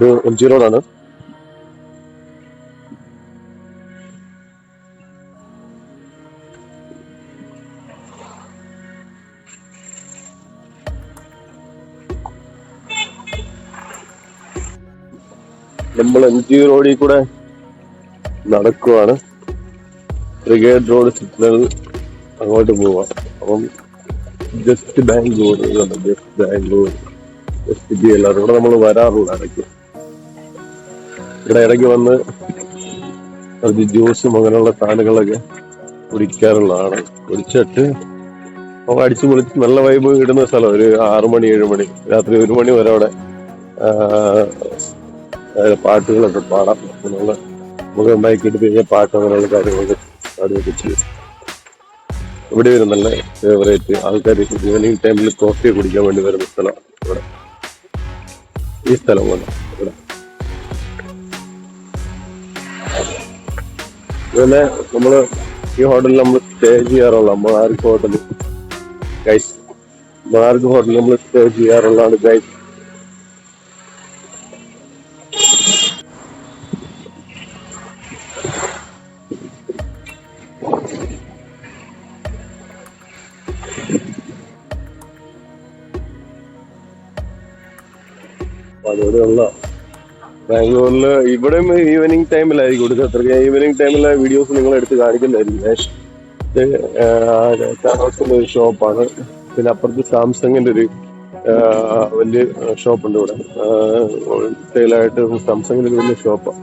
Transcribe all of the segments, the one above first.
ഇത് MG റോഡാണ്. നമ്മൾ MG റോഡിൽ കൂടെ നടക്കുവാണ്. ബ്രിഗേഡ് റോഡ് സിഗ്നൽ അങ്ങോട്ട് പോവാം. അപ്പം ജസ്റ്റ് ബാംഗ്ലൂർ, ജസ്റ്റ് എല്ലാവരും ഇവിടെ നമ്മൾ വരാറുള്ള ഇടയ്ക്ക്. ഇവിടെ ഇടയ്ക്ക് വന്ന് കുറച്ച് ജ്യൂസും അങ്ങനെയുള്ള സാധനങ്ങളൊക്കെ കുടിക്കാറുള്ളതാണ്. കുടിച്ചിട്ട് നമുക്ക് അടിച്ചു പൊളിച്ച് നല്ല വൈബ് ഇടുന്ന സ്ഥലം. ഒരു 6 മണി 7 മണി രാത്രി 1 മണി വരെ അവിടെ പാട്ടുകളൊക്കെ പാടാം. അങ്ങനെയുള്ള നമുക്ക് മൈക്കെടുത്ത് കഴിഞ്ഞാൽ പാട്ട് അങ്ങനെയുള്ള കാര്യങ്ങളൊക്കെ പാടുകയൊക്കെ ചെയ്യും. ഇവിടെ വരും നല്ല ഫേവറേറ്റ് ആൾക്കാർ ഈവനിങ് ടൈമിൽ കോഫി കുടിക്കാൻ വേണ്ടി വരുന്ന സ്ഥലം ഇവിടെ. ഈ സ്ഥലം പോലെ ഇവിടെ അതുപോലെ നമ്മള് ഈ ഹോട്ടലിൽ നമ്മൾ സ്റ്റേ ചെയ്യാറുള്ള മാർക്ക് ഹോട്ടൽ ഗൈസ്. മാർക്ക് ഹോട്ടലിൽ നമ്മൾ സ്റ്റേ ചെയ്യാറുള്ളതാണ് ഗൈസ്. അതുപോലെയുള്ള ബാംഗ്ലൂരിൽ ഇവിടെയും ഈവനിങ് ടൈമിലായിരിക്കും കൊടുക്കുക. അത്രയ്ക്ക് ഈവനിങ് ടൈമിലെ വീഡിയോസ് നിങ്ങൾ എടുത്ത് കാണിക്കുന്നതായിരിക്കും. കാനോസിന്റെ ഒരു ഷോപ്പാണ്. പിന്നെ അപ്പുറത്ത് സാംസങ്ങിന്റെ ഒരു വലിയ ഷോപ്പുണ്ട് ഇവിടെ. സെയിലായിട്ട് സാംസങ്ങിന്റെ ഒരു വലിയ ഷോപ്പാണ്.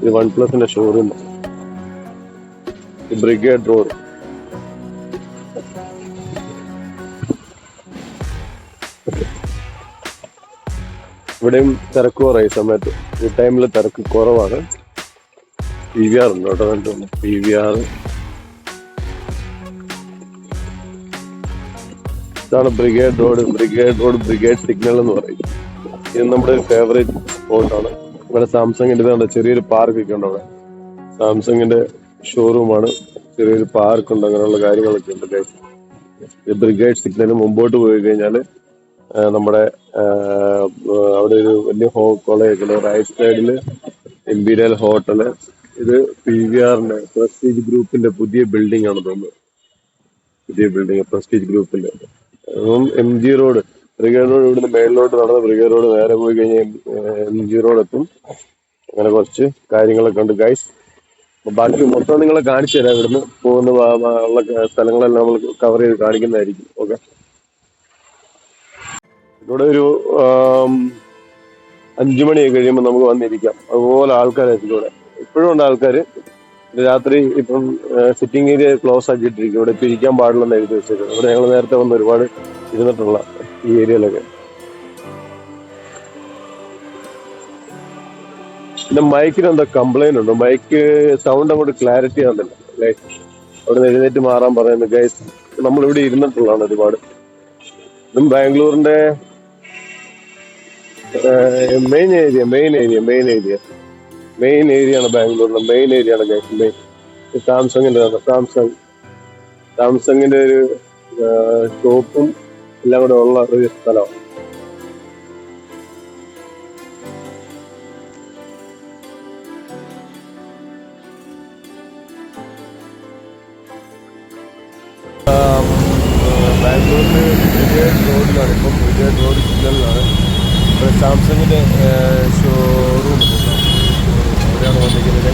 ഇത് OnePlusന്റെ ഷോറൂം. Brigade road. ഇവിടെയും തിരക്ക് കുറവായി സമയത്ത്. ഈ ടൈമിൽ തിരക്ക് കുറവാണ്. PVR ഉണ്ട് കേട്ടോ. കണ്ടു PVR. ഇതാണ് ബ്രിഗേഡ് റോഡ്. ബ്രിഗേഡ് സിഗ്നൽ എന്ന് പറയും. ഇത് നമ്മുടെ ഒരു ഫേവറേറ്റ് സ്പോട്ടാണ്. ഇവിടെ സാംസങ്ങിന്റെ ഇതാണ് ചെറിയൊരു പാർക്ക് ഒക്കെ ഉണ്ട്. അവിടെ സാംസങ്ങിന്റെ ഷോറൂമാണ്. ചെറിയൊരു പാർക്ക് ഉണ്ട്. അങ്ങനെയുള്ള കാര്യങ്ങളൊക്കെ ഉണ്ട്. ബ്രിഗേഡ് സിഗ്നൽ മുമ്പോട്ട് പോയി കഴിഞ്ഞാൽ നമ്മുടെ അവിടെ ഒരു വലിയ കോളേജ് റൈറ്റ് സൈഡില് ഇമ്പീരിയൽ ഹോട്ടല്. ഇത് PVRന്റെ പ്രസ്റ്റീജ് ഗ്രൂപ്പിന്റെ പുതിയ ബിൽഡിംഗ് ആണ് തോന്നുന്നത്. പുതിയ ബിൽഡിംഗ് പ്രസ്റ്റീജ് ഗ്രൂപ്പിന്റെ. MG റോഡ്, ബ്രിഗേഡ് റോഡ്, ഇവിടുന്ന് മേളിലോട്ട് നടന്ന ബ്രിഗേഡ് റോഡ് നേരെ പോയി കഴിഞ്ഞാൽ MG റോഡ് എത്തും. അങ്ങനെ കുറച്ച് കാര്യങ്ങളൊക്കെ ഉണ്ട് ഗൈസ്. ബാക്കി മൊത്തം നിങ്ങളെ കാണിച്ചു തരാം. ഇവിടുന്ന് പോകുന്ന ഉള്ള സ്ഥലങ്ങളെല്ലാം നമ്മൾ കവർ ചെയ്ത് കാണിക്കുന്നതായിരിക്കും. ഓക്കെ. ഇവിടെ ഒരു 5 മണിയൊക്കെ കഴിയുമ്പോൾ നമുക്ക് വന്നിരിക്കാം. അതുപോലെ ആൾക്കാരായിരിക്കും ഇവിടെ. ഇപ്പോഴും ഉണ്ട് ആൾക്കാർ. രാത്രി ഇപ്പം സിറ്റിംഗ് ഏരിയ ക്ലോസ് ആക്കിയിട്ടിരിക്കും. ഇവിടെ ഇപ്പം ഇരിക്കാൻ പാടില്ലെന്ന് എഴുതി വെച്ചേക്കുന്നത്. ഇവിടെ ഞങ്ങൾ നേരത്തെ വന്ന് ഒരുപാട് ഇരുന്നിട്ടുള്ള ഈ ഏരിയയിലൊക്കെ. പിന്നെ മൈക്കിന് എന്താ കംപ്ലൈന്റ് ഉണ്ട്. മൈക്ക് സൗണ്ട് അങ്ങോട്ട് ക്ലാരിറ്റി ആകുന്നില്ല. അല്ലേ? അവിടെ നിന്ന് എഴുന്നേറ്റ് മാറാൻ പറയുന്നത് ഗൈസ്. നമ്മളിവിടെ ഇരുന്നിട്ടുള്ളതാണ് ഒരുപാട്. ഇതും ബാംഗ്ലൂരിന്റെ മെയിൻ ഏരിയ ആണ്. ബാംഗ്ലൂരിന്റെ മെയിൻ ഏരിയ ആണ് ഗൈസ്. സാംസങ്ങിന്റെ ഒരു ഷോപ്പും എല്ലാം കൂടെ ഉള്ള ഒരു സ്ഥലമാണ്. ബാംഗ്ലൂരിൽ ബ്രിഗേഡ് റോഡിലാണ്. ഇപ്പം ബ്രിഗേഡ് റോഡ് സിഗ്നലിലാണ്. ഇവിടെ സാംസങ്ങിന്റെ ഷോറൂം അവിടെയാണ് വന്നിരിക്കുന്നത്.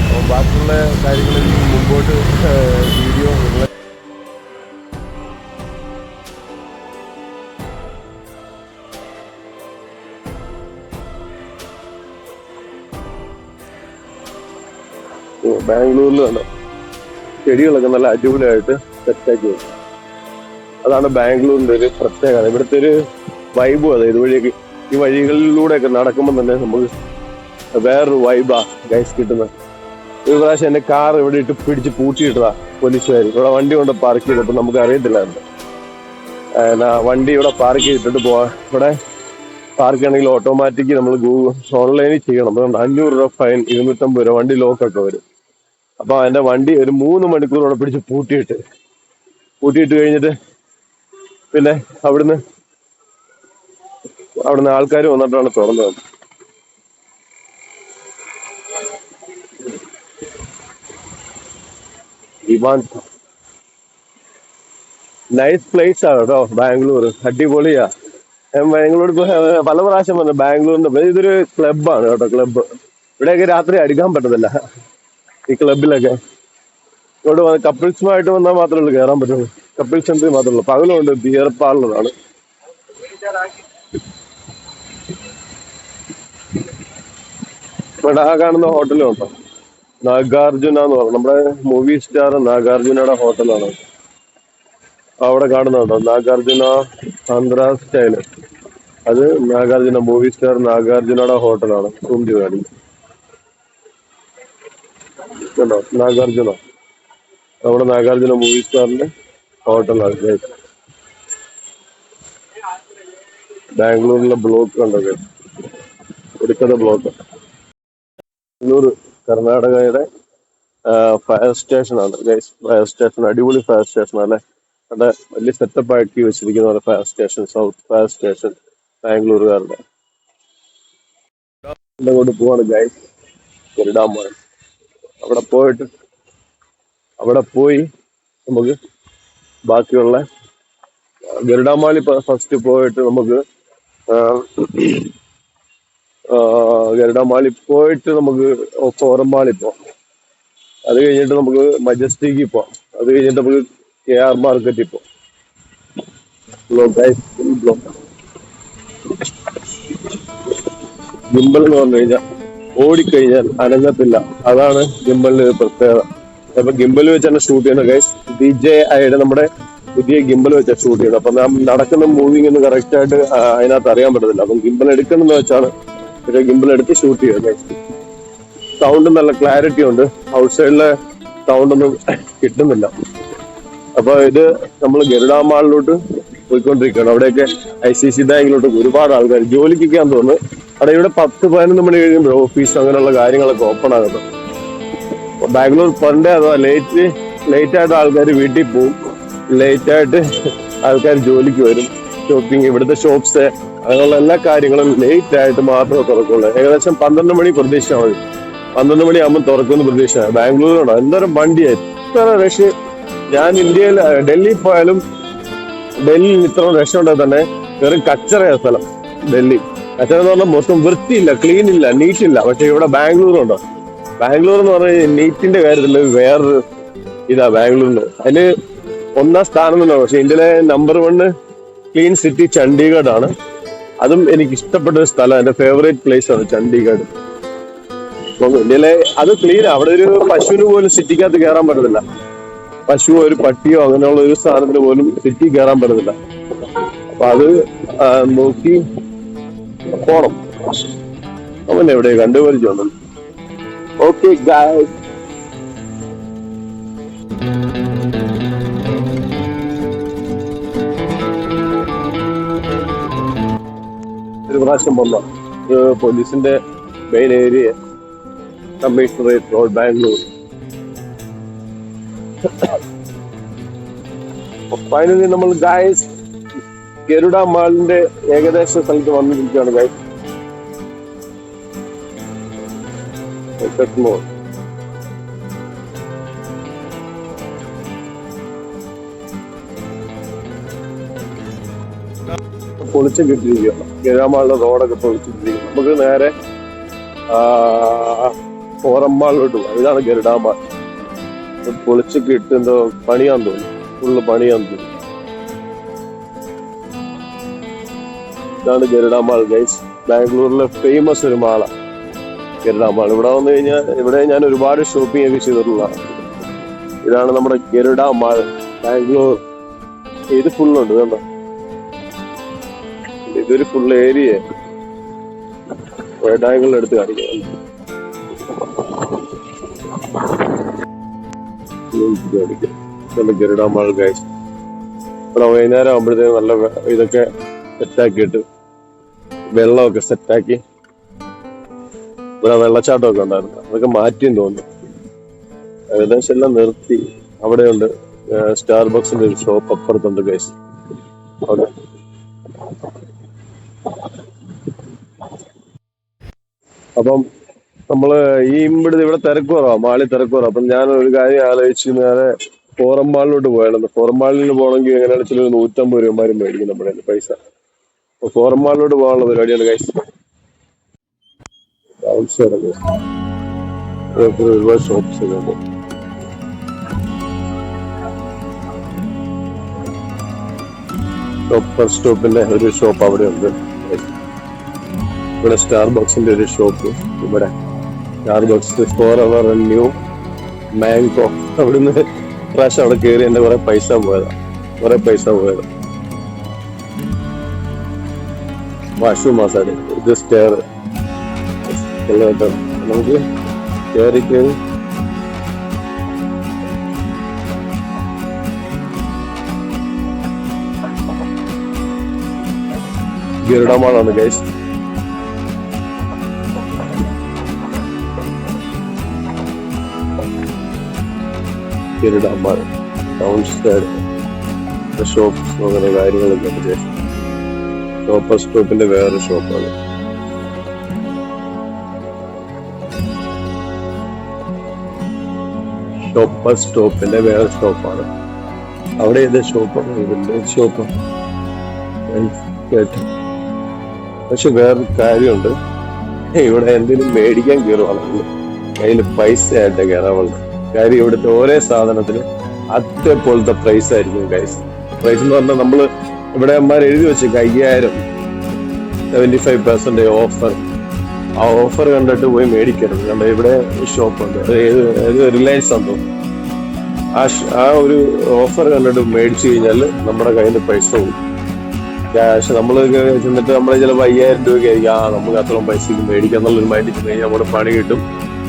അപ്പം ബാക്കിയുള്ള കാര്യങ്ങളിൽ മുമ്പോട്ട് വീഡിയോ നിങ്ങളെ ബാംഗ്ലൂരിൽ കണ്ടോ ചെടികളൊക്കെ നല്ല അടിപൊളിയായിട്ട് സെറ്റാക്കി വെക്കും. അതാണ് ബാംഗ്ലൂരിന്റെ ഒരു പ്രത്യേകത. ഇവിടുത്തെ ഒരു വൈബും അതെ. ഇതുവഴിയൊക്കെ ഈ വഴികളിലൂടെയൊക്കെ നടക്കുമ്പോൾ തന്നെ നമുക്ക് വേറൊരു വൈബാ ഗൈസ് കിട്ടുന്നത്. ഒരു പ്രാവശ്യം എന്റെ കാർ ഇവിടെ ഇട്ട് പിടിച്ച് പൂട്ടിയിട്ടതാ പോലീസുകാർ. ഇവിടെ വണ്ടി കൊണ്ട് പാർക്ക് ചെയ്തപ്പോൾ നമുക്ക് അറിയത്തില്ലായിരുന്നു. വണ്ടി ഇവിടെ പാർക്ക് ചെയ്തിട്ട് പോവാ. ഇവിടെ പാർക്ക് ചെയ്യണമെങ്കിൽ ഓട്ടോമാറ്റിക് നമ്മൾ ഓൺലൈനിൽ ചെയ്യണം. അതുകൊണ്ട് 500 രൂപ ഫൈൻ, 250 രൂപ, വണ്ടി ലോക്കൊക്കെ വരും. അപ്പൊ എന്റെ വണ്ടി ഒരു 3 മണിക്കൂർ ഇവിടെ പിടിച്ച് പൂട്ടിയിട്ട് കഴിഞ്ഞിട്ട് പിന്നെ അവിടുന്ന് അവിടുന്ന് ആൾക്കാർ വന്നിട്ടാണ് തുറന്നത്. ഇവാൻ നൈസ് പ്ലേസ് ആണ് കേട്ടോ ബാംഗ്ലൂർ, അടിപൊളിയാ. ഞാൻ ബാംഗ്ലൂർ പല പ്രാവശ്യം വന്നു. ബാംഗ്ലൂരിന്റെ ഇതൊരു ക്ലബ്ബാണ് കേട്ടോ, ക്ലബ്ബ്. ഇവിടെയൊക്കെ രാത്രി അടിക്കാൻ പറ്റത്തില്ല ഈ ക്ലബിലൊക്കെ. ഇവിടെ കപ്പിൾസുമായിട്ട് വന്നാൽ മാത്രമേ ഉള്ളൂ കയറാൻ പറ്റുള്ളൂ. കപ്പിൾസ് എൻട്രി മാത്രമേ ഉള്ളൂ. പകലുണ്ട് ബിയർ പാർലറാണ്. ഇവിടെ ആ കാണുന്ന ഹോട്ടലും ഉണ്ടോ, നാഗാർജുന എന്ന് പറഞ്ഞു, നമ്മുടെ മൂവി സ്റ്റാർ നാഗാർജുനയുടെ ഹോട്ടലാണ്. അവിടെ കാണുന്നുണ്ടോ നാഗാർജുന ആന്ധ്ര സ്റ്റൈല്. അത് നാഗാർജുന മൂവി സ്റ്റാർ നാഗാർജുനയുടെ ഹോട്ടലാണ്. സൂം ചെയ്ത് കാണിക്കും കേട്ടോ, നാഗാർജുന. നമ്മുടെ നാഗാർജുന മൂവി സ്റ്റാറിന്റെ ഹോട്ടലാണ്. ബാംഗ്ലൂരിലെ ബ്ലോക്ക് ഉണ്ടോ, ഒടുക്കത്തെ ബ്ലോക്ക്. ബാംഗ്ലൂർ കർണാടകയുടെ ഫയർ സ്റ്റേഷനാണ് ഗൈസ്. ഫയർ സ്റ്റേഷൻ അടിപൊളി ഫയർ സ്റ്റേഷൻ അല്ലെ. അവിടെ വലിയ സെറ്റപ്പ് ആക്കി വെച്ചിരിക്കുന്ന fire station, south fire station ബാംഗ്ലൂരുകാരുടെ. കൊണ്ട് പോവാണ് ഗൈസ് ഗരുഡാമോൾ. അവിടെ പോയി നമുക്ക് ബാക്കിയുള്ള ഗരുഡാമാളി ഫസ്റ്റ് പോയിട്ട് നമുക്ക് ഗരുഡാമാളി പോയിട്ട് നമുക്ക് ഫോറമ്മാളി പോവാം. അത് കഴിഞ്ഞിട്ട് നമുക്ക് മജസ്റ്റിക്കിൽ പോവാം. അത് കഴിഞ്ഞിട്ട് നമുക്ക് KR മാർക്കറ്റിൽ പോവാം. ഗിംബൽ എന്ന് പറഞ്ഞു കഴിഞ്ഞാൽ ഓടിക്കഴിഞ്ഞാൽ അനങ്ങത്തില്ല. അതാണ് ഗിംബലിന്റെ പ്രത്യേകത. അപ്പൊ ഗിംബൽ വെച്ചാണ് ഷൂട്ട് ചെയ്യുന്നത് ഗൈസ്. DJI നമ്മുടെ പുതിയ ഗിംബൽ വെച്ചാണ് ഷൂട്ട് ചെയ്യുന്നത്. അപ്പൊ നാം നടക്കുന്ന മൂവിങ് ഒന്നും കറക്റ്റ് ആയിട്ട് അതിനകത്ത് അറിയാൻ പറ്റത്തില്ല. അപ്പം ഗിംബൽ എടുക്കണമെന്ന് വെച്ചാണ് ഗിംബൽ എടുത്ത് ഷൂട്ട് ചെയ്യുന്നത്. സൗണ്ട് നല്ല ക്ലാരിറ്റി ഉണ്ട്, ഔട്ട് സൈഡിലെ സൗണ്ട് ഒന്നും കിട്ടുന്നില്ല. അപ്പൊ ഇത് നമ്മൾ ഗരുഡാമാളിലോട്ട് പോയിക്കൊണ്ടിരിക്കുകയാണ്. അവിടെയൊക്കെ ICICI ബാങ്കിലോട്ട് ഒരുപാട് ആൾക്കാർ ജോലിക്കൊക്കെയാന്ന് തോന്നുന്നു. അവിടെ ഇവിടെ 10-11 മണി കഴിയുമ്പോൾ ഓഫീസ് അങ്ങനെയുള്ള കാര്യങ്ങളൊക്കെ ഓപ്പൺ ആകുന്നത്. ബാംഗ്ലൂർ പണ്ടേ അഥവാ ലേറ്റ് ആയിട്ട് ആൾക്കാർ വീട്ടിൽ പോവും, ലേറ്റ് ആയിട്ട് ആൾക്കാർ ജോലിക്ക് വരും. ഷോപ്പിംഗ്, ഇവിടുത്തെ ഷോപ്സ് അങ്ങനെയുള്ള എല്ലാ കാര്യങ്ങളും ലേറ്റ് ആയിട്ട് മാത്രമേ തുറക്കുള്ളൂ. ഏകദേശം 12 മണി പ്രതീക്ഷിച്ചാൽ മതി. 12 മണിയാകുമ്പോൾ തുറക്കുന്ന പ്രതീക്ഷ. ബാംഗ്ലൂരിലാണ് എന്തോരം വണ്ടിയായി, ഇത്ര റഷ്. ഞാൻ ഇന്ത്യയിൽ ഡൽഹിയിൽ പോയാലും ഡൽഹിയിൽ ഇത്ര റഷ് ഉണ്ടെങ്കിൽ തന്നെ വെറും കച്ചറയ സ്ഥലം ഡൽഹി. കച്ചറ എന്ന് പറഞ്ഞാൽ മൊത്തം വൃത്തിയില്ല, ക്ലീൻ ഇല്ല, നീറ്റില്ല. പക്ഷെ ഇവിടെ ബാംഗ്ലൂരുണ്ടോ, ബാംഗ്ലൂർ എന്ന് പറഞ്ഞാൽ നീറ്റിന്റെ കാര്യത്തിൽ വേറൊരു ഇതാ ബാംഗ്ലൂരിന്. അതില് 1ാം സ്ഥാനം തന്നെയാണ്. പക്ഷെ ഇന്ത്യയിലെ നമ്പർ 1 ക്ലീൻ സിറ്റി ചണ്ഡീഗഡ് ആണ്. അതും എനിക്ക് ഇഷ്ടപ്പെട്ട ഒരു സ്ഥലം, എന്റെ ഫേവറേറ്റ് പ്ലേസ് ആണ് ചണ്ഡീഗഡ്. ഇന്ത്യയിലെ അത് ക്ലീൻ. അവിടെ ഒരു പശുവിന് പോലും സിറ്റിക്കകത്ത് കയറാൻ പറ്റത്തില്ല. പശുവോ ഒരു പട്ടിയോ അങ്ങനെയുള്ള ഒരു സാധനത്തിന് പോലും സിറ്റി കയറാൻ പറ്റത്തില്ല. അപ്പൊ അത് നോക്കി പോണം. അവൻ എവിടെ കണ്ടുപരിച്ചുണ്ട്. ഓക്കെ ഗായ്സ്, ഒരു പ്രാവശ്യം വന്ന പോലീസിന്റെ main area commissionerate road Bangalore. Finally നമ്മൾ ഗായ്സ് ഗരുഡ മാളിന്റെ ഏകദേശ സ്ഥലത്ത് വന്നിരിക്കുകയാണ് ഗായ്സ്. പൊളിച്ചു കിട്ടിയിരിക്കുകയാണ്. ഗരുഡാമാളിന്റെ റോഡൊക്കെ പൊളിച്ചിട്ടിരിക്കുകയാണ്. നമുക്ക് നേരെ ഫോറമ്മാളിലോട്ട് പോകാം. ഇതാണ് ഗരുഡാമാൾ. പൊളിച്ച് കിട്ടുന്നോ പണിയാന്ന് തോന്നുന്നു, ഫുള്ള് പണിയാന്ന് തോന്നുന്നു. ഇതാണ് ഗരുഡാമാൾ ഗൈസ്. ബാംഗ്ലൂരിലെ ഫേമസ് ഒരു മാളാണ് ഗരുഡാമാൾ. ഇവിടെ വന്നു കഴിഞ്ഞാൽ ഇവിടെ ഞാൻ ഒരുപാട് ഷോപ്പിംഗ് ഒക്കെ ചെയ്തിട്ടുള്ളതാണ്. ഇതാണ് നമ്മുടെ ഗരുഡാമാൾ ബാംഗ്ലൂർ. ഇത് ഫുള്ളുണ്ട് കണ്ടോ, ഇതൊരു ഫുൾ ഏരിയ വൈഡാങ്കളിൽ എടുത്ത് കാണിക്കാം. ഗരുഡാമാൾ ഗൈസ്. ഇവിടെ വൈകുന്നേരം ആകുമ്പോഴത്തേക്കും നല്ല ഇതൊക്കെ സെറ്റാക്കിയിട്ട് വെള്ളമൊക്കെ സെറ്റാക്കി. ഇവിടെ വെള്ളച്ചാട്ടമൊക്കെ ഉണ്ടായിരുന്നു, അതൊക്കെ മാറ്റിയെന്ന് തോന്നുന്നു. ഏകദേശം എല്ലാം നിർത്തി. അവിടെയുണ്ട് സ്റ്റാർബക്സിന്റെ ഒരു ഷോപ്പ് അപ്പുറത്തുണ്ട് ഗൈസ്. അവിടെ അപ്പം നമ്മള് ഇവിടെ തിരക്ക് കുറവാ, മാളിൽ തിരക്ക് കുറവാ. അപ്പം ഞാൻ ഒരു കാര്യം ആലോചിച്ച് നേരെ ഫോറം മാളിലോട്ട് പോയായിരുന്നു. ഫോറം മാളിൽ പോകണമെങ്കിൽ എങ്ങനെയാണെന്ന് വെച്ചാൽ 150 രൂപമാരും മേടിക്കും നമ്മുടെ കയ്യിന്ന് പൈസ. അപ്പൊ ഫോറം മാളിലോട്ട് പോകാനുള്ള പരിപാടിയാണ് ഗൈസ്. ഒരുപാട് ഷോപ്സ് ഒക്കെ ഉണ്ട്. ഷോപ്പർ സ്റ്റോപ്പിന്റെ ഒരു ഷോപ്പ് അവിടെ ഉണ്ട്. ഇവിടെ സ്റ്റാർ ബോക്സിന്റെ ഒരു ഷോപ്പ്. ഇവിടെ star box for our new mango. അവിടുന്ന് പ്രാവശ്യം അവിടെ കയറി എന്റെ കുറെ പൈസ പോയതാ. വാഷു മസാല ഇത് സ്റ്റെയർ നമുക്ക് കയറി ഗരുഡമാളാണ് ഗൈസ്. ഗരുഡമാൾ ടൗൺ സ്റ്റൈൽ ഷോപ്സ് അങ്ങനെ കാര്യങ്ങളൊക്കെ ഉണ്ട്. ഷോപ്പർ സ്റ്റോപ്പിന്റെ വേറെ ഷോപ്പാണ്. ഷോപ്പർ സ്റ്റോപ്പിന്റെ വേറെ ഷോപ്പാണ്. അവിടെ ഏത് ഷോപ്പാണ്? ഇതിന്റെ ഷോപ്പാണ്. പക്ഷെ വേറൊരു കാര്യമുണ്ട്, ഇവിടെ എന്തെങ്കിലും മേടിക്കാൻ കയറുവാണെങ്കിൽ കയ്യിൽ പൈസ ആയിട്ട് കയറാവുള്ളൂ. കാര്യം ഇവിടുത്തെ ഓരോ സാധനത്തിന് അതേപോലത്തെ പ്രൈസ് ആയിരിക്കും ഗൈസ്. പ്രൈസ് എന്ന് പറഞ്ഞാൽ നമ്മള് ഇവിടെ അമ്മമാർ എഴുതി വെച്ച് 5000 75% ഓഫർ. ആ ഓഫർ കണ്ടിട്ട് പോയി മേടിക്കരുത്. കണ്ട ഇവിടെ ഷോപ്പുണ്ട്, ഏത് റിലയൻസ് ആണെന്ന് തോന്നുന്നു. ആ ഒരു ഓഫർ കണ്ടിട്ട് മേടിച്ചു കഴിഞ്ഞാൽ നമ്മുടെ കയ്യിൽ നിന്ന് പൈസ പോകും. ക്യാഷ് നമ്മൾ ചെന്നിട്ട് നമ്മളെ ചിലപ്പോൾ 5000 രൂപയ്ക്കായിരിക്കും നമുക്ക് അത്രയും പൈസക്ക് മേടിക്കാം എന്നുള്ളൊരു മൈൻഡ് ചെന്ന് കഴിഞ്ഞാൽ നമ്മുടെ പണി കിട്ടും.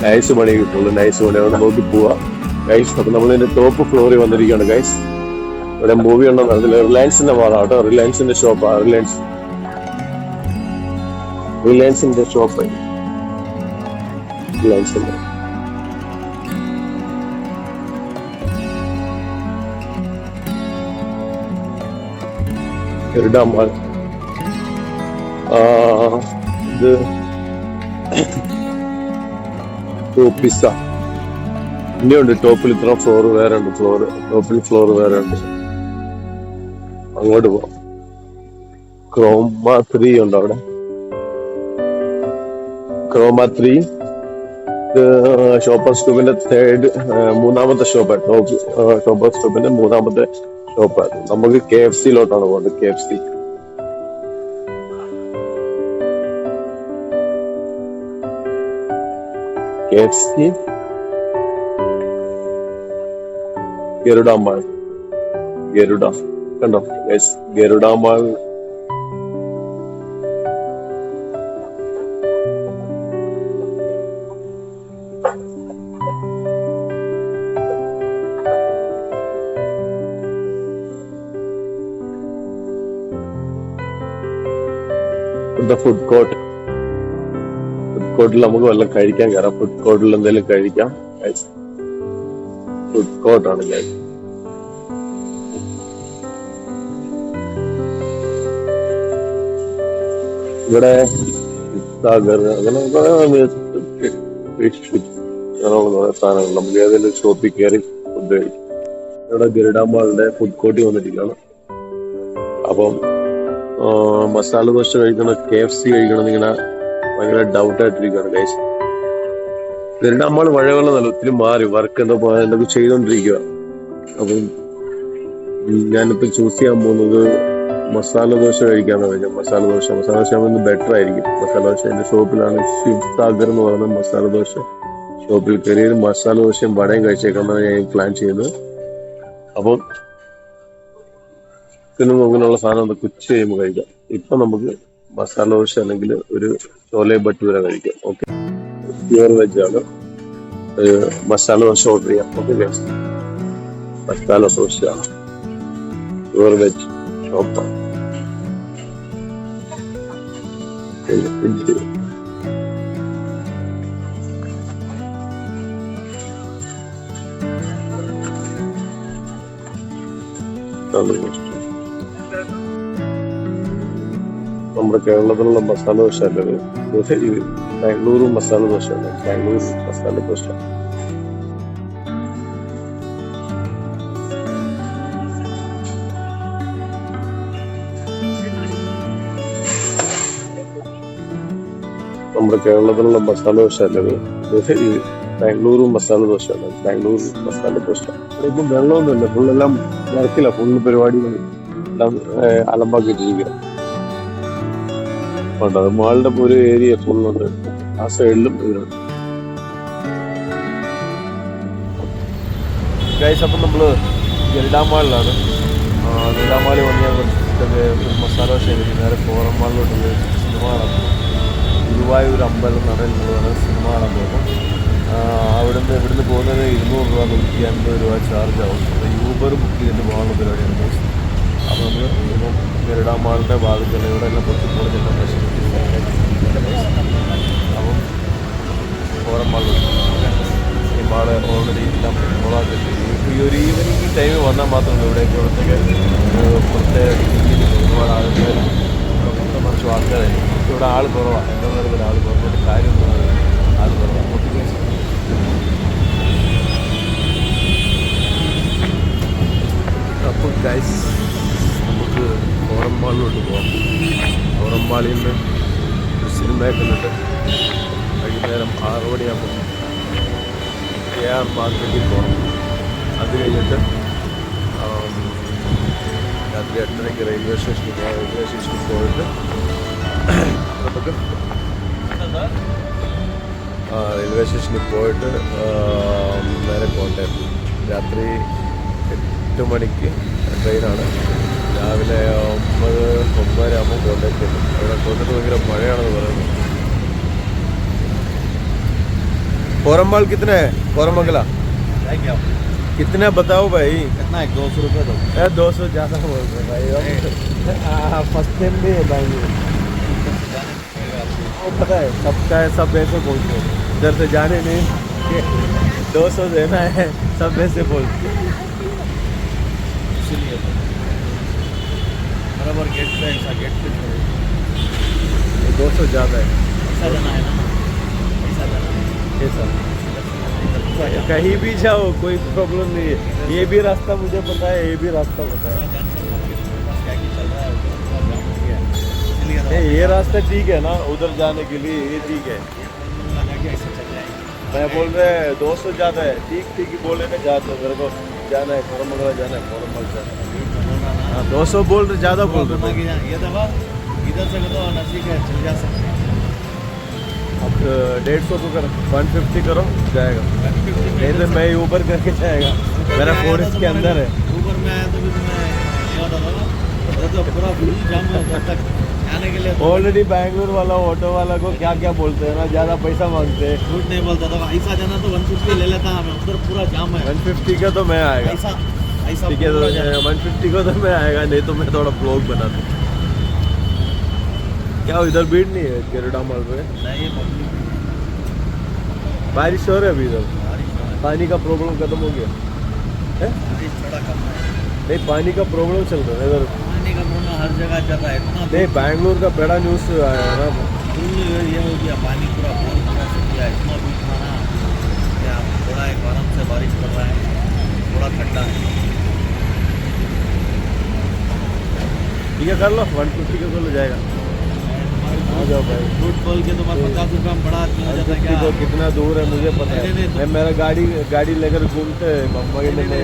നൈസ് പണി കിട്ടുള്ളൂ. നൈസ് പണി അവിടെ നോക്കി പോവാ ഗൈസ്. അപ്പൊ നമ്മളിതിന്റെ ടോപ്പ് ഫ്ലോറിൽ വന്നിരിക്കുകയാണ് ഗൈസ്. ഇവിടെ മൂവി ഉണ്ടെന്ന് അതിൽ റിലയൻസിന്റെ മാളാണ് കേട്ടോ. റിലയൻസിന്റെ ഷോപ്പാണ്. റിലയൻസിന്റെ ഷോപ്പ്. റിലയൻസിന്റെ ഗരുഡമാൾ. ഇത് പിസ്സ ഇനിയുണ്ട്. ടോപ്പിൽ ഇത്ര ഫ്ലോർ വേറെ ഉണ്ട്. ടോപ്പിൽ ഫ്ലോർ വേറെ ഉണ്ട്. അങ്ങോട്ട് പോവാം. ക്രോമ 3 ഉണ്ട് അവിടെ. ക്രോമ 3 ഷോപ്പർ സ്റ്റോപ്പിന്റെ മൂന്നാമത്തെ ഷോപ്പാണ്. ഷോപ്പർ സ്റ്റോപ്പിന്റെ മൂന്നാമത്തെ ഷോപ്പാണ്. നമുക്ക് KFC-ലോട്ടാണ് പോകുന്നത്. KFC ഗരുഡമാൾ. ഗരുഡ കണ്ടോ ഗരുഡമാൾ. ഫുഡ് കോർട്ടിൽ നമുക്ക് വല്ലതും കഴിക്കാൻ കയറാം. ഫുഡ് കോർട്ടിൽ എന്തെങ്കിലും കഴിക്കാം. ഫുഡ് കോർട്ടാണ് ഞാൻ. ഇവിടെ അങ്ങനെ കുറെ സാധനങ്ങൾ നമുക്ക് ഏതെങ്കിലും ഷോപ്പിൽ കയറി ഫുഡ് കഴിക്കും. ഇവിടെ ഗരുഡമാളിന്റെ ഫുഡ് കോർട്ടിൽ വന്നിരിക്കുകയാണ്. അപ്പം മസാല ദോശ കഴിക്കണം, KFC കഴിക്കണം എന്നിങ്ങനെ ഭയങ്കര ഡൗട്ടായിട്ടിരിക്കുകയാണ് ഗൈസ്. ഗരുഡമാൾ പഴയപോലെ നല്ല ഒത്തിരി മാറി. വർക്ക് എന്തൊക്കെ ചെയ്തോണ്ടിരിക്കുക. അപ്പം ഞാനിപ്പോ ചൂസ് ചെയ്യാൻ പോകുന്നത് മസാല ദോശ കഴിക്കാന്ന് പറഞ്ഞാൽ മസാല ദോശ ആകുമ്പോൾ ബെറ്റർ ആയിരിക്കും. മസാല ദോശ എന്റെ ഷോപ്പിലാണ്. ശിവ് സാഗർ എന്ന് പറയുന്ന മസാല ദോശ ഷോപ്പിൽ കയറി മസാല ദോശയും വടയും കഴിച്ചേക്കാന്നാണ് ഞാൻ പ്ലാൻ ചെയ്യുന്നത്. അപ്പം അങ്ങനെയുള്ള സാധനം ഉച്ച കഴിയുമ്പോൾ കഴിക്കാം. ഇപ്പൊ നമുക്ക് മസാല ദോശ അല്ലെങ്കിൽ ഒരു ചോലെ ഭട്ടൂര കഴിക്കാം. ഓക്കെ, പ്യുവർ വെജ് ആണ്. മസാല ദോശ ഓർഡർ ചെയ്യാം. Okay, masala dosa pure veg ഷോപ്പാണ്. നമ്മുടെ കേരളത്തിലുള്ള മസാല ദോശ അല്ലത്. ഇത് ബാംഗ്ലൂരു മസാല ദോശയാണ്. ബാംഗ്ലൂർ മസാല ദോശ. നമ്മുടെ കേരളത്തിലുള്ള മസാല ദോശ അല്ലത്. ഇത് ബാംഗ്ലൂരു മസാല ദോശയാണ്. ബാംഗ്ലൂർ മസാല ദോശ. ഇവിടെ ഇപ്പം വെള്ളമൊന്നുമില്ല. ഫുള്ളെല്ലാം വർക്കില്ല. ഫുള്ള് പരിപാടികൾ എല്ലാം അലമ്പാക്കിയിട്ടിരിക്കുക. ഉണ്ട് അത് മാളിന്റെ ഒരു ഏരിയ ഫുള്ളുണ്ട്. ആ സൈഡിലും ഇതിലുണ്ട്. ഗൈസ്, അപ്പം നമ്മള് ഗരുഡ മാളിലാണ്. ഗരുഡ മാളിൽ വന്നാൽ മസാല ദോശ നേരെ ഫോറം മാളിലോട്ട് സിനിമ കാണാൻ പോകും. ഗുരുവായൂർ അമ്പലം നടയിലുള്ളതാണ് സിനിമ കാണാൻ പോകുന്നത്. ഇവിടുന്ന് പോകുന്നത് 200 രൂപ 150 രൂപ ചാർജ് ആവും. യൂബർ ബുക്ക് ചെയ്തിട്ട് പോകാനുള്ള പരിപാടിയാണ് ഗൈസ്. അപ്പോൾ നമ്മൾ ഇപ്പം ഗരുഡ മാളിൻ്റെ ഭാഗത്തുള്ള ഇവിടെ എല്ലാം കുറച്ച് കൂടുതലുള്ള ഫെസിലിറ്റീസ്. അപ്പം ഫോറം മാളിലുണ്ട്. ഈ മാള് ഓൾറെഡി എല്ലാം ഫോളോക്കിട്ട് ഈ ഒരു ഈവനിങ് ടൈമിൽ വന്നാൽ മാത്രമല്ല ഇവിടേക്ക് പ്രത്യേക രീതിയിൽ ഒരുപാട് ആൾക്കാർ കുറച്ച് ആൾക്കാരായിരിക്കും. ഇവിടെ ആൾ കുറവാണ്. എന്താ പറയുക, ആൾ കുറഞ്ഞിട്ട് കാര്യം ആൾ കുറവാണ്. അപ്പോൾ ഗൈസ്, നമുക്ക് ഫോറം മാളിലോട്ട് പോകാം. ഫോറം മാളിൽ നിന്ന് ഒരു സിനിമയൊക്കെ കണ്ടിട്ട് വൈകുന്നേരം 6 മണിയാകുമ്പോൾ AR മാർക്കറ്റിൽ പോകണം. അത് കഴിഞ്ഞിട്ട് രാത്രി 8:30 റെയിൽവേ സ്റ്റേഷനിൽ പോകാം. റെയിൽവേ സ്റ്റേഷനിൽ പോയിട്ട് നമുക്ക് റെയിൽവേ സ്റ്റേഷനിൽ പോയിട്ട് നേരെ കോട്ടയം. രാത്രി 8 മണിക്ക് ട്രെയിനാണ്. രാവിലെ 9 ആകുമ്പോൾ കോട്ടയത്ത് എത്തും. അവിടെ കോട്ടയത്ത് ഭയങ്കര മഴയാണെന്ന് പറയുന്നത്. फोरम माल कितने है? कोरमंगला कितने बताओ भाई? कितना है? 200 रुपये दो। 200 ज़्यादा बोल रहे भाई। फर्स्ट टाइम भी है बैंगलोर। वो पता है सबका है, सब ऐसे बोलते हैं। इधर से जाने नहीं 200 देना है, सब ऐसे बोलते हैं। इसलिए बराबर गेट पे ऐसा गेट पे 200 ज़्यादा है। ऐसा जाना है ना, ऐसा जाना है। ऐसा कहीं भी जाओ कोई प्रॉब्लम नहीं है। ये भी रास्ता मुझे पता है, ये भी रास्ता पता है। ये रास्ता ठीक है ना उधर जाने के लिए, ये ठीक है। मैं बोल रहे 200 ज़्यादा है। ठीक ठीक ही बोले ना, जाते मेरे को जाना है, कोरमंगला जाना है, कोरमंगल जाना है। 200 बोल रहे, ज़्यादा बोल रहे। ये दवा इधर से तो नजदीक है, चल जा सकते हैं। अब 150 को करो, 150 करो जाएगा। नहीं तो मैं ऊबर करके जाएगा, मेरा फोन इसके अंदर है। ऊबर में आया तो भी तुम्हें ये बता दो ना, तो पूरा फुल जाम है जब तक आने के लिए। ऑलरेडी बैंगलोर वाला ऑटो वाला को क्या क्या बोलते हैं ना, ज़्यादा पैसा मांगते हैं। झूठ नहीं बोलता था। ऐसा जाना तो 150 ले लेता हमें, उधर पूरा जाम है। 150 का तो मैं आएगा, ऐसा ठीक है। 150 को तो मैं आएगा, नहीं तो मैं थोड़ा ब्लॉग बना दूँ। क्या इधर भीड़ नहीं है गरुड़ा माल पे? नहीं, बारिश हो रही है अभी इधर। पानी का प्रॉब्लम खत्म हो गया है? थोड़ा कम है। नहीं, पानी का प्रॉब्लम चल रहा है इधर। पानी का प्रॉब्लम हर जगह चल रहा है। इतना नहीं, बैंगलोर का बड़ा न्यूज़ आया है ना। ये हो गया, पानी पूरा बहुत तरह से गया। इतना बीच माना क्या, थोड़ा एक आराम से बारिश कर रहा है, थोड़ा ठंडा है। ठीक है, कर लो 150 का तो जाएगा। आ जाओ भाई। झूठ बोल के तुम्हारा 50 रुपये में बड़ा आदमी हो जाता है क्या? तो कितना दूर है मुझे पता है। मैं मेरा गाड़ी लेकर घूमते मम्मा के लिए।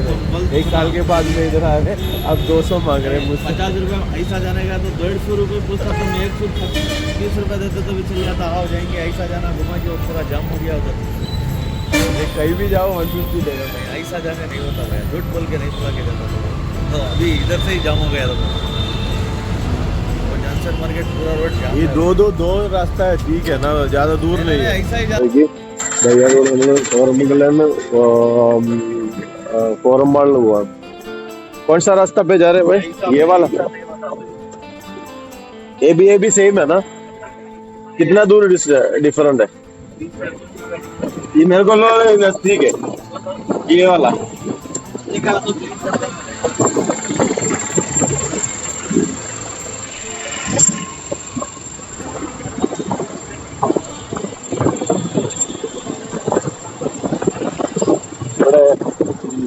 1 साल के बाद में इधर आए, अब 200 मांग रहे हैं मुझसे। 50 रुपये ऐसा जाने का तो 150 रुपये पूछता तो मैं 130 रुपये देते तो भी चल जाता। आओ जाएंगे, ऐसा जाना घुमा के पूरा जाम हो गया उधर। कहीं भी जाओ 150 देगा। ऐसा जाने नहीं होता मैं, झूठ बोल के नहीं बुला के देता तो अभी इधर से ही जाम हो गया था। मार्केट पूरा रोड जाम। ये दो रास्ता है, ठीक है ना, ज्यादा दूर नहीं है। ऐसा ही भैया को हम कोरमंगल में फोरम माल हुआ। कौन सा रास्ता पे जा रहे हैं भाई? ये वाला। ये भी सेम है ना? कितना दूर डिफरेंट है? ये मेरे को नजदीक है, ये वाला।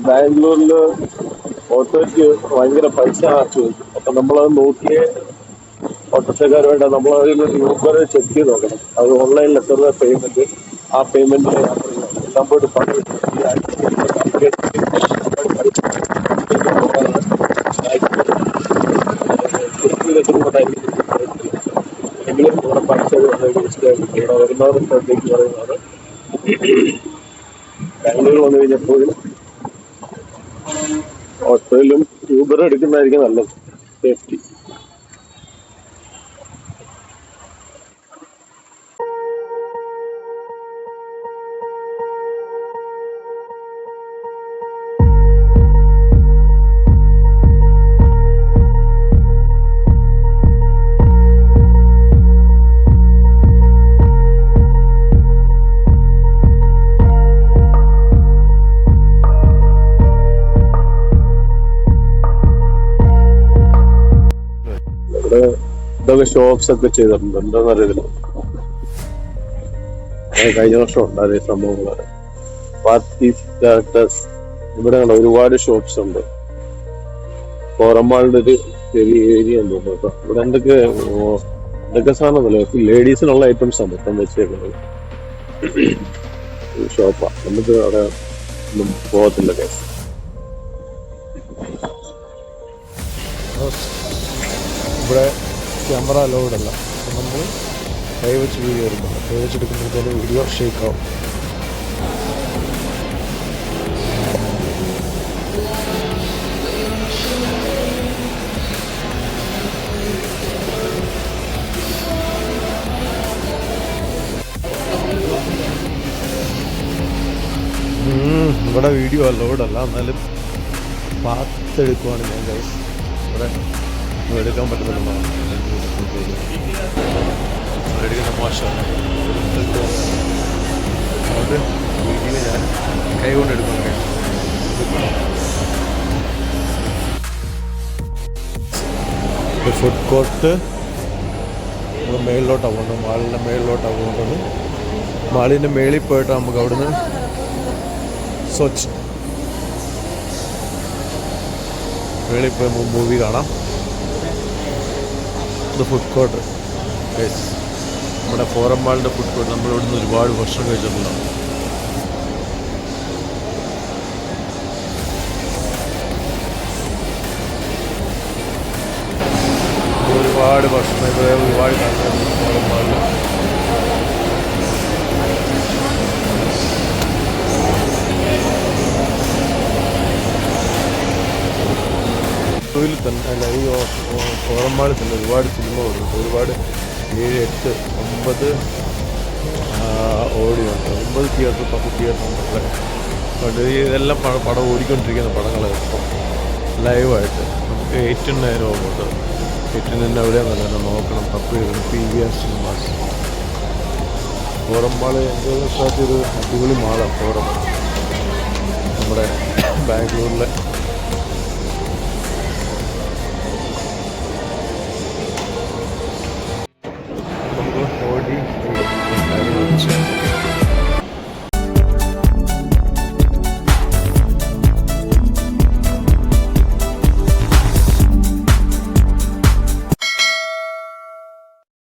ബാംഗ്ലൂരിൽ ഓട്ടോയ്ക്ക് ഭയങ്കര പൈസ ചോദിക്കും. അപ്പൊ നമ്മളത് നോക്കിയേ ഓട്ടോറിക്ഷക്കാരുമായിട്ട് നമ്മൾ അതിൽ യൂബർ ചെക്ക് ചെയ്ത് നോക്കണം. അത് ഓൺലൈനിൽ എത്ര രൂപ പേയ്മെന്റ്, ആ പേയ്മെന്റ് എല്ലാം പോയിട്ട് പണം എങ്കിലും ഇവിടെ പഠിച്ചത് ഇവിടെ വരുന്നവർ ശ്രദ്ധയ്ക്ക് പറയുന്നതാണ്. ബാംഗ്ലൂർ വന്നു കഴിഞ്ഞപ്പോഴും ഓട്ടോയിലും യൂബർ എടുക്കുന്നതായിരിക്കും നല്ലത്, സേഫ്റ്റി. ഇവിടെ ഇതൊക്കെ ഷോപ്സ് ഒക്കെ ചെയ്തിട്ടുണ്ട്, എന്താണെന്ന് അറിയത്തില്ല. കഴിഞ്ഞ വർഷം ഉണ്ട് അതേ സംഭവങ്ങൾ. പാർട്ടി സ്റ്റാറ്റസ് ഇവിടെ കണ്ട ഒരുപാട് ഷോപ്സ് ഉണ്ട്. കോറമ്മാളിന്റെ ഒരു ചെറിയ ഏരിയ എന്ന് തോന്നുന്നു കേട്ടോ. ഇവിടെ എന്തൊക്കെ സാധനമല്ലോ, ലേഡീസിനുള്ള ഐറ്റംസ് ആണ് മൊത്തം വെച്ചേക്കുന്നത്. ഷോപ്പാ, നമുക്ക് അവിടെ ഒന്നും പോകത്തില്ല കേസ്. ഇവിടെ ക്യാമറ അലൗഡല്ല. അപ്പം നമ്മൾ കൈ വെച്ച് വീഡിയോ എടുക്കണം. കൈ വെച്ചെടുക്കുമ്പോഴത്തേന് വീഡിയോ ഷേക്കാവും. ഇവിടെ വീഡിയോ അലൗഡല്ല, എന്നാലും പാത്തെടുക്കുവാണ് ഞാൻ ഗൈസ്. ഇവിടെ എടുക്കാൻ പറ്റുന്നില്ല, എടുക്കുന്ന മോശമാണ്. അതുകൊണ്ട് വീഡിയോ ഞാൻ കൈ കൊണ്ട് എടുക്കണം. ഫുഡ് കോർട്ട് നമ്മൾ മേളിലോട്ടാണ് പോകുന്നത്, മാളിൻ്റെ മേളിലോട്ടാണ് പോകുന്നത്. മാളിൻ്റെ മേളിൽ പോയിട്ട് നമുക്ക് അവിടുന്ന് സ്വച്ഛ് മേളിൽ പോയി മൂവി കാണാം. ഇത് ഫുഡ് കോർട്ട് ഗൈസ്, നമ്മുടെ ഫോറം മാളിൻ്റെ ഫുഡ് കോർട്ട്. നമ്മൾ ഇവിടുന്ന് ഒരുപാട് ഭക്ഷണം കഴിച്ചിട്ടുണ്ടാവും. ഒരുപാട് ഭക്ഷണം ഇവിടെ ഒരുപാട് കാണുന്നുണ്ട് ഫോറം മാളിൽ. ിൽ തന്നെ അല്ല, ഈ ഫോറം മാളിൽ തന്നെ ഒരുപാട് സിനിമകളുണ്ട്. ഒരുപാട് 7, 8, 9 ഓടിയുണ്ട്. 9 തിയേറ്റർ, 10 തിയേറ്റർ ഉണ്ടല്ലേ. അതുകൊണ്ട് ഇതെല്ലാം പടം ഓടിക്കൊണ്ടിരിക്കുന്ന പടങ്ങൾ ഇപ്പം ലൈവായിട്ട്. നമുക്ക് 8-9 ആവുന്നുണ്ട്. 8-9 എവിടെയാണെന്ന് തന്നെ നോക്കണം. PVR cinemas. ഫോറം മാള് എൻ്റെ ഒരു അടിപൊളി മാളാണ് ഫോറം. നമ്മുടെ ബാംഗ്ലൂരിലെ